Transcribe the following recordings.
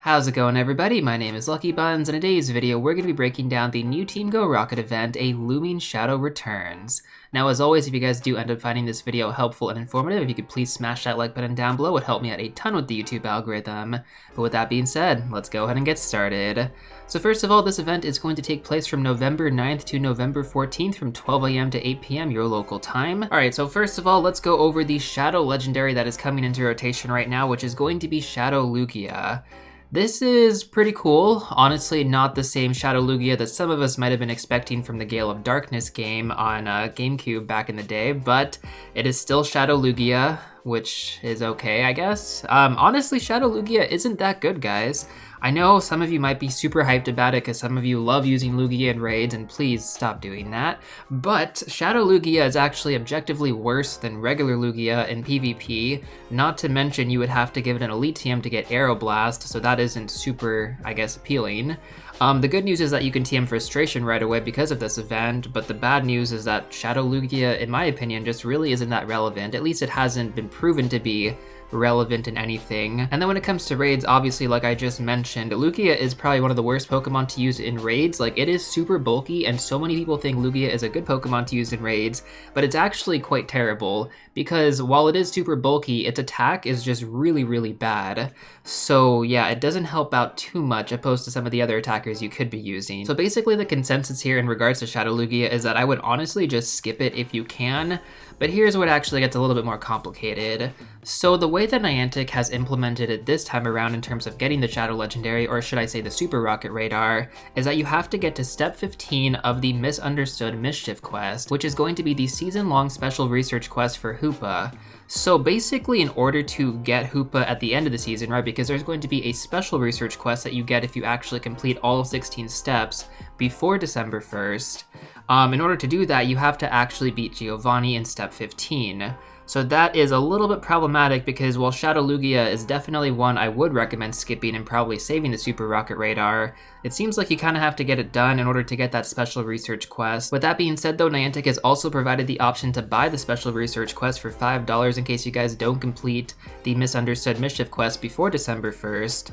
How's it going, everybody? My name is LuckyBunz, and in today's video we're going to be breaking down the new Team Go Rocket event, a Looming Shadow Returns. Now, as always, if you guys do end up finding this video helpful and informative, if you could please smash that like button down below, it would help me out a ton with the YouTube algorithm. But with that being said, let's go ahead and get started. So first of all, this event is going to take place from November 9th to November 14th from 12 AM to 8 PM your local time. Alright, so first of all, let's go over the Shadow Legendary that is coming into rotation right now, which is going to be Shadow Lugia. This is pretty cool. Honestly, not the same Shadow Lugia that some of us might have been expecting from the Gale of Darkness game on GameCube back in the day, but it is still Shadow Lugia, which is okay, I guess. Honestly, Shadow Lugia isn't that good, guys. I know some of you might be super hyped about it because some of you love using Lugia in raids, and please stop doing that. But Shadow Lugia is actually objectively worse than regular Lugia in PvP. Not to mention you would have to give it an Elite TM to get Aeroblast, so that isn't super, I guess, appealing. The good news is that you can TM Frustration right away because of this event, but the bad news is that Shadow Lugia, in my opinion, just really isn't that relevant. At least it hasn't been proven to be relevant in anything. And then when it comes to raids, obviously, like I just mentioned, Lugia is probably one of the worst Pokemon to use in raids. Like, it is super bulky, and so many people think Lugia is a good Pokemon to use in raids, but it's actually quite terrible, because while it is super bulky, its attack is just really, really bad. So yeah, it doesn't help out too much opposed to some of the other attackers you could be using. So basically the consensus here in regards to Shadow Lugia is that I would honestly just skip it if you can, but here's what actually gets a little bit more complicated. So the way that Niantic has implemented it this time around in terms of getting the Shadow Legendary, or should I say the Super Rocket Radar, is that you have to get to step 15 of the Misunderstood Mischief quest, which is going to be the season-long special research quest for Hoopa. So basically, in order to get Hoopa at the end of the season, right, because there's going to be a special research quest that you get if you actually complete all 16 steps before December 1st, in order to do that, you have to actually beat Giovanni in step 15. So that is a little bit problematic because while Shadow Lugia is definitely one I would recommend skipping and probably saving the Super Rocket Radar, it seems like you kind of have to get it done in order to get that special research quest. With that being said though, Niantic has also provided the option to buy the special research quest for $5 in case you guys don't complete the Misunderstood Mischief quest before December 1st.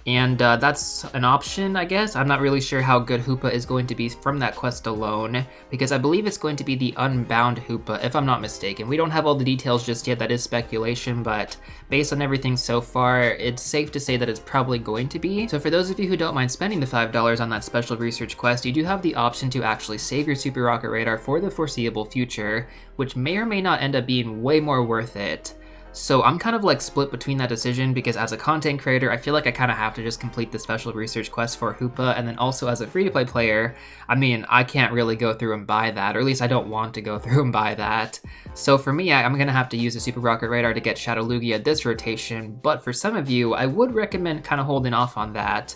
And that's an option, I guess. I'm not really sure how good Hoopa is going to be from that quest alone, because I believe it's going to be the Unbound Hoopa, if I'm not mistaken. We don't have all the details just yet, that is speculation, but based on everything so far, it's safe to say that it's probably going to be. So for those of you who don't mind spending the $5 on that special research quest, you do have the option to actually save your Super Rocket Radar for the foreseeable future, which may or may not end up being way more worth it. So I'm kind of like split between that decision because as a content creator, I feel like I kind of have to just complete the special research quest for Hoopa, and then also as a free-to-play player, I mean, I can't really go through and buy that, or at least I don't want to go through and buy that. So for me, I'm going to have to use the Super Rocket Radar to get Shadow Lugia this rotation, but for some of you, I would recommend kind of holding off on that.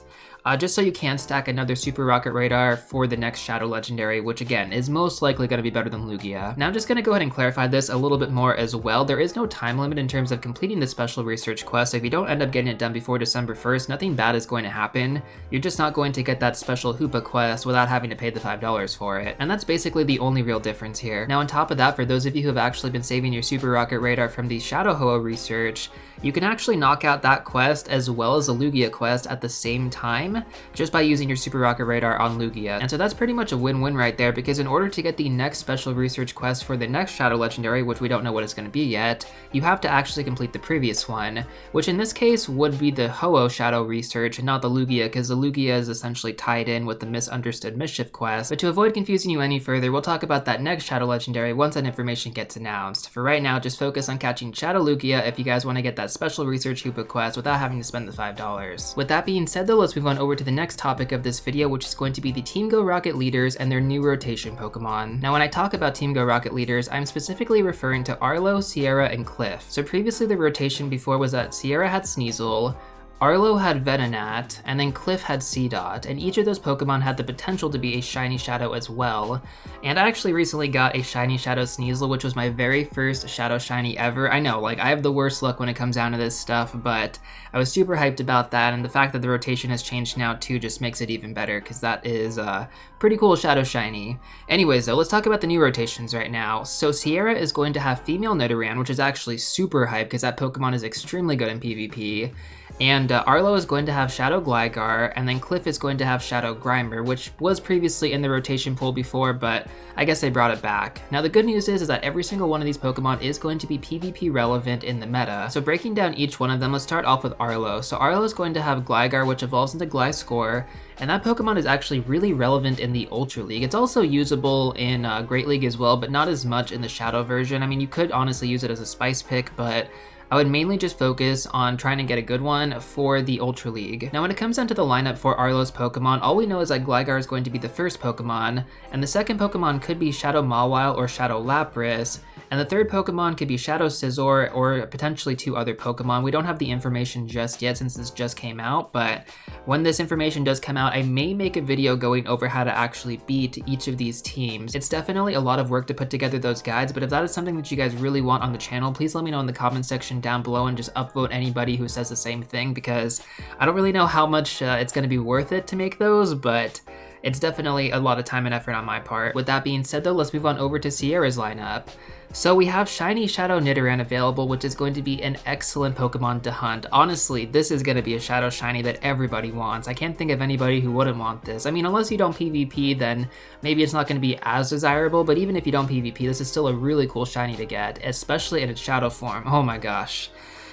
Just so you can stack another Super Rocket Radar for the next Shadow Legendary, which again, is most likely going to be better than Lugia. Now I'm just going to go ahead and clarify this a little bit more as well. There is no time limit in terms of completing the special research quest, so if you don't end up getting it done before December 1st, nothing bad is going to happen. You're just not going to get that special Hoopa quest without having to pay the $5 for it. And that's basically the only real difference here. Now on top of that, for those of you who have actually been saving your Super Rocket Radar from the Shadow Hoa research, you can actually knock out that quest as well as the Lugia quest at the same time, just by using your Super Rocket Radar on Lugia. And so that's pretty much a win-win right there, because in order to get the next special research quest for the next Shadow Legendary, which we don't know what it's going to be yet, you have to actually complete the previous one, which in this case would be the Ho-Oh Shadow research and not the Lugia, because the Lugia is essentially tied in with the Misunderstood Mischief quest. But to avoid confusing you any further, we'll talk about that next Shadow Legendary once that information gets announced. For right now, just focus on catching Shadow Lugia if you guys want to get that special research Hoopa quest without having to spend the $5. With that being said though, let's move on over to the next topic of this video, which is going to be the Team Go Rocket leaders and their new rotation Pokemon. Now when I talk about Team Go Rocket leaders, I'm specifically referring to Arlo, Sierra, and Cliff. So previously the rotation before was that Sierra had Sneasel, Arlo had Venonat, and then Cliff had Seedot, and each of those Pokemon had the potential to be a Shiny Shadow as well. And I actually recently got a Shiny Shadow Sneasel, which was my very first Shadow Shiny ever. I know, like, I have the worst luck when it comes down to this stuff, but I was super hyped about that, and the fact that the rotation has changed now too just makes it even better, because that is pretty cool Shadow Shiny. Anyways though, let's talk about the new rotations right now. So Sierra is going to have Female Nidoran, which is actually super hyped, because that Pokemon is extremely good in PvP. And Arlo is going to have Shadow Gligar, and then Cliff is going to have Shadow Grimer, which was previously in the rotation pool before, but I guess they brought it back. Now the good news is that every single one of these Pokemon is going to be PvP relevant in the meta. So breaking down each one of them, let's start off with Arlo. So Arlo is going to have Gligar, which evolves into Gliscor, and that Pokemon is actually really relevant in the Ultra League. It's also usable in Great League as well, but not as much in the Shadow version. I mean, you could honestly use it as a spice pick, but I would mainly just focus on trying to get a good one for the Ultra League. Now when it comes down to the lineup for Arlo's Pokemon, all we know is that Gligar is going to be the first Pokemon, and the second Pokemon could be Shadow Mawile or Shadow Lapras, and the third Pokemon could be Shadow Scizor or potentially 2 other Pokemon. We don't have the information just yet since this just came out, but when this information does come out, I may make a video going over how to actually beat each of these teams. It's definitely a lot of work to put together those guides, but if that is something that you guys really want on the channel, please let me know in the comment section down below and just upvote anybody who says the same thing, because I don't really know how much it's going to be worth it to make those, but it's definitely a lot of time and effort on my part. With that being said though, let's move on over to Sierra's lineup. So we have Shiny Shadow Nidoran available, which is going to be an excellent Pokemon to hunt. Honestly, this is going to be a Shadow Shiny that everybody wants. I can't think of anybody who wouldn't want this. I mean, unless you don't PvP, then maybe it's not going to be as desirable, but even if you don't PvP, this is still a really cool Shiny to get, especially in its Shadow form. Oh my gosh.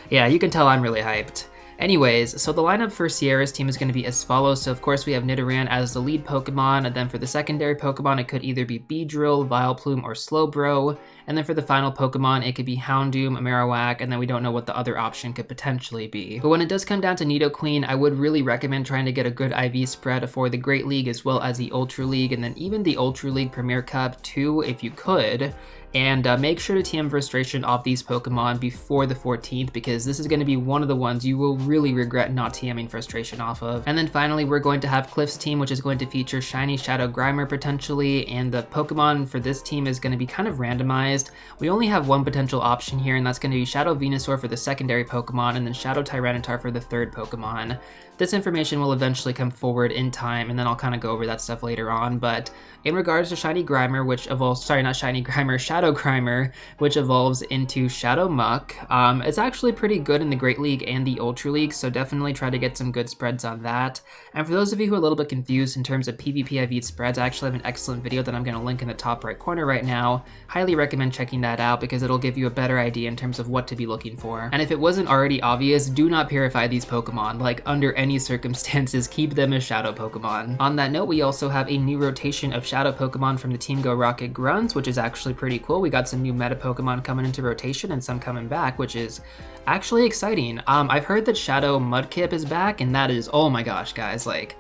Yeah, you can tell I'm really hyped. Anyways, so the lineup for Sierra's team is going to be as follows. So of course we have Nidoran as the lead Pokemon, and then for the secondary Pokemon it could either be Beedrill, Vileplume, or Slowbro, and then for the final Pokemon it could be Houndoom, Marowak, and then we don't know what the other option could potentially be. But when it does come down to Nidoqueen, I would really recommend trying to get a good IV spread for the Great League as well as the Ultra League, and then even the Ultra League Premier Cup too if you could. And make sure to TM Frustration off these Pokemon before the 14th, because this is going to be one of the ones you will really regret not TMing Frustration off of. And then finally, we're going to have Cliff's team, which is going to feature Shiny Shadow Grimer potentially, and the Pokemon for this team is going to be kind of randomized. We only have one potential option here, and that's going to be Shadow Venusaur for the secondary Pokemon, and then Shadow Tyranitar for the third Pokemon. This information will eventually come forward in time, and then I'll kind of go over that stuff later on, but in regards to Shiny Grimer, which evolves, sorry, not Shiny Grimer, Shadow Grimer, which evolves into Shadow Muck, it's actually pretty good in the Great League and the Ultra League, so definitely try to get some good spreads on that. And for those of you who are a little bit confused in terms of PvP IV spreads, I actually have an excellent video that I'm going to link in the top right corner right now. Highly recommend checking that out because it'll give you a better idea in terms of what to be looking for. And if it wasn't already obvious, do not purify these Pokemon. Like, under any circumstances, keep them as Shadow Pokemon. On that note, we also have a new rotation of Shadow Pokemon from the Team Go Rocket Grunts, which is actually pretty cool. We got some new meta Pokemon coming into rotation and some coming back, which is actually exciting. I've heard that Shadow Mudkip is back, and that is, oh my gosh, guys, like,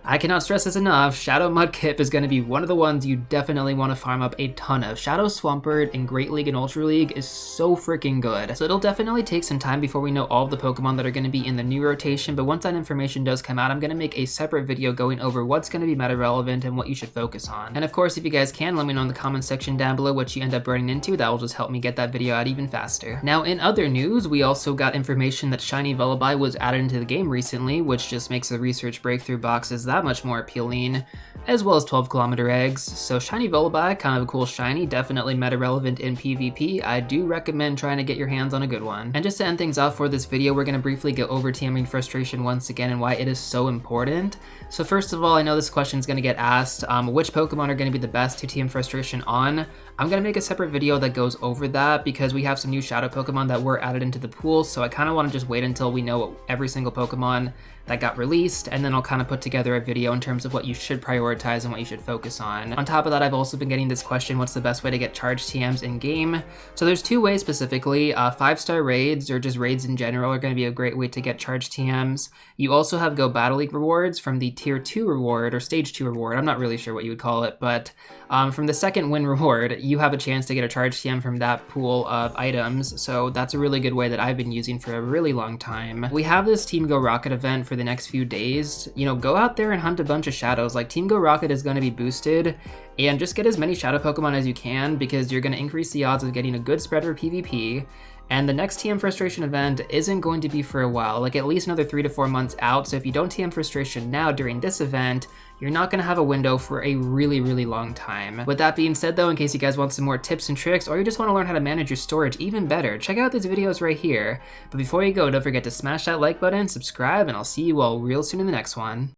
I cannot stress this enough, Shadow Mudkip is going to be one of the ones you definitely want to farm up a ton of. Shadow Swampert in Great League and Ultra League is so freaking good. So it'll definitely take some time before we know all of the Pokemon that are going to be in the new rotation, but once that information does come out, I'm going to make a separate video going over what's going to be meta relevant and what you should focus on. And of course, if you guys can, let me know in the comments section down below what you end up running into. That will just help me get that video out even faster. Now, in other news, we also got information that Shiny Vullaby was added into the game recently, which just makes the research breakthrough boxes that much more appealing, as well as 12-kilometer eggs. So Shiny Vullaby, kind of a cool shiny, definitely meta relevant in PvP. I do recommend trying to get your hands on a good one. And just to end things off for this video, we're going to briefly go over TMing Frustration once again and why it is so important. So first of all, I know this question is going to get asked, which Pokemon are going to be the best to TM Frustration on? I'm going to make a separate video that goes over that because we have some new Shadow Pokemon that were added into the pool, so I kind of want to just wait until we know every single Pokemon that got released, and then I'll kind of put together a video in terms of what you should prioritize and what you should focus on. On top of that, I've also been getting this question, what's the best way to get charged TMs in game? So there's two ways specifically. 5-star raids or just raids in general are going to be a great way to get charged TMs. You also have Go Battle League rewards from the Tier 2 reward or Stage 2 reward. I'm not really sure what you would call it, but from the second win reward, you have a chance to get a charged TM from that pool of items. So that's a really good way that I've been using for a really long time. We have this Team Go Rocket event for the next few days. You know, go out there and hunt a bunch of shadows. Like, Team Go Rocket is going to be boosted, and just get as many shadow Pokemon as you can because you're going to increase the odds of getting a good spread for PvP. And the next TM Frustration event isn't going to be for a while, like at least another 3 to 4 months out, so if you don't TM Frustration now during this event, you're not going to have a window for a really, really long time. With that being said though, in case you guys want some more tips and tricks, or you just want to learn how to manage your storage even better, check out these videos right here. But before you go, don't forget to smash that like button, subscribe, and I'll see you all real soon in the next one.